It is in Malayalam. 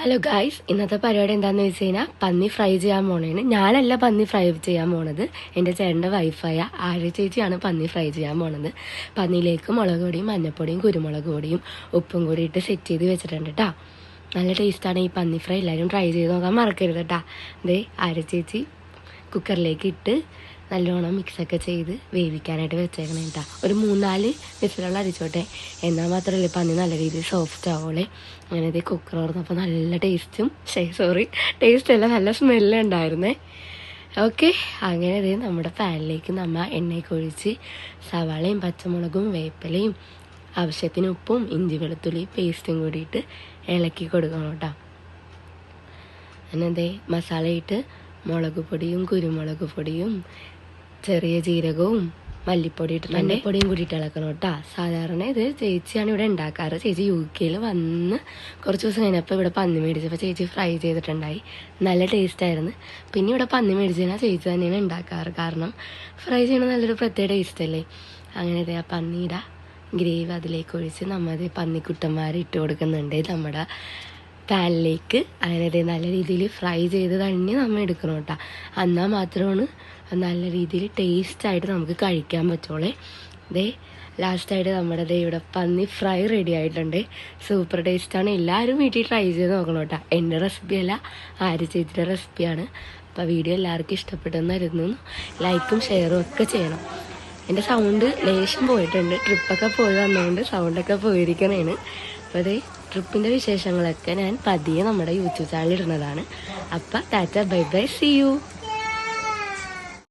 ഹലോ ഗായ്സ്, ഇന്നത്തെ പരിപാടി എന്താണെന്ന് വെച്ച് കഴിഞ്ഞാൽ പന്നി ഫ്രൈ ചെയ്യാൻ പോണേണ്. ഞാനല്ല പന്നി ഫ്രൈ ചെയ്യാൻ പോണത്, എൻ്റെ ചേട്ടൻ്റെ വൈഫായ ആര്യ ചേച്ചിയാണ് പന്നി ഫ്രൈ ചെയ്യാൻ പോണത്. പന്നിയിലേക്ക് മുളക് പൊടിയും മഞ്ഞൾപ്പൊടിയും കുരുമുളക് പൊടിയും ഉപ്പും കൂടി ഇട്ട് സെറ്റ് ചെയ്ത് വെച്ചിട്ടുണ്ട് കേട്ടോ. നല്ല ടേസ്റ്റാണ് ഈ പന്നി ഫ്രൈ. എല്ലാവരും ട്രൈ ചെയ്ത് നോക്കാൻ മറക്കരുത് കേട്ടോ. ദേ ആര്യ ചേച്ചി കുക്കറിലേക്ക് ഇട്ട് നല്ലോണം മിക്സൊക്കെ ചെയ്ത് വേവിക്കാനായിട്ട് വെച്ചേക്കണം കേട്ടോ. ഒരു 3-4 വിസിലുള്ള അരിച്ചോട്ടെ, എന്നാൽ മാത്രമല്ലേ പന്നി നല്ല രീതിയിൽ സോഫ്റ്റ് ആവുള്ളേ. അങ്ങനെ ഇത് കുക്കർ തുറന്നപ്പോൾ നല്ല ടേസ്റ്റ് അല്ല, നല്ല സ്മെല്ല് ഉണ്ടായിരുന്നേ. ഓക്കെ, അങ്ങനെ ഇത് നമ്മുടെ പാനിലേക്ക് നമ്മൾ എണ്ണയൊക്കെ ഒഴിച്ച് സവാളയും പച്ചമുളകും വേപ്പിലയും ആവശ്യത്തിന് ഉപ്പും ഇഞ്ചി വെളുത്തുള്ളി പേസ്റ്റും കൂടിയിട്ട് ഇളക്കി കൊടുക്കണം കേട്ടോ. അങ്ങനെ മസാല ഇട്ട് മുളക് പൊടിയും കുരുമുളക് പൊടിയും ചെറിയ ജീരകവും മല്ലിപ്പൊടി ഇട്ടിട്ട് മല്ലിപ്പൊടിയും കൂടിയിട്ട് ഇളക്കണം കേട്ടോ. സാധാരണ ഇത് ചേച്ചിയാണ് ഇവിടെ ഉണ്ടാക്കാറ്. ചേച്ചി UK വന്ന് കുറച്ച് ദിവസം കഴിഞ്ഞപ്പോൾ ഇവിടെ പന്നി മേടിച്ചപ്പോൾ ചേച്ചി ഫ്രൈ ചെയ്തിട്ടുണ്ടായി, നല്ല ടേസ്റ്റായിരുന്നു. പിന്നെ ഇവിടെ പന്നി മേടിച്ച് കഴിഞ്ഞാൽ ചേച്ചി തന്നെയാണ് ഉണ്ടാക്കാറ്, കാരണം ഫ്രൈ ചെയ്യണത് നല്ലൊരു പ്രത്യേക ടേസ്റ്റല്ലേ. അങ്ങനെ ആ പന്നിയുടെ ഗ്രേവി അതിലേക്ക് ഒഴിച്ച് നമ്മൾ പന്നിക്കുട്ടന്മാർ ഇട്ട് കൊടുക്കുന്നുണ്ട് നമ്മുടെ പാനിലേക്ക്. അങ്ങനെ നല്ല രീതിയിൽ ഫ്രൈ ചെയ്ത് തന്നെ നമ്മൾ എടുക്കണം കേട്ടോ. എന്നാൽ മാത്രമാണ് നല്ല രീതിയിൽ ടേസ്റ്റായിട്ട് നമുക്ക് കഴിക്കാൻ പറ്റുള്ളേ. ലാസ്റ്റായിട്ട് നമ്മുടെ ഇവിടെ പന്നി ഫ്രൈ റെഡി ആയിട്ടുണ്ട്. സൂപ്പർ ടേസ്റ്റാണ്. എല്ലാവരും വീട്ടിൽ ട്രൈ ചെയ്ത് നോക്കണം കേട്ടോ. എൻ്റെ റെസിപ്പിയല്ല, ആര്യ ചേച്ചിയുടെ റെസിപ്പിയാണ്. അപ്പോൾ വീഡിയോ എല്ലാവർക്കും ഇഷ്ടപ്പെട്ടെന്ന് കരുതുന്നു. ലൈക്കും ഷെയറും ഒക്കെ ചെയ്യണം. എൻ്റെ സൗണ്ട് ലേശം പോയിട്ടുണ്ട്, ട്രിപ്പൊക്കെ പോയി വന്നതുകൊണ്ട് സൗണ്ടൊക്കെ പോയിരിക്കണേണ്. അപ്പോൾ ട്രിപ്പിൻ്റെ വിശേഷങ്ങളൊക്കെ ഞാൻ പതിയെ നമ്മുടെ യൂട്യൂബ് ചാനലിൽ ഇടുന്നതാണ്. അപ്പം tata, bye bye, see U.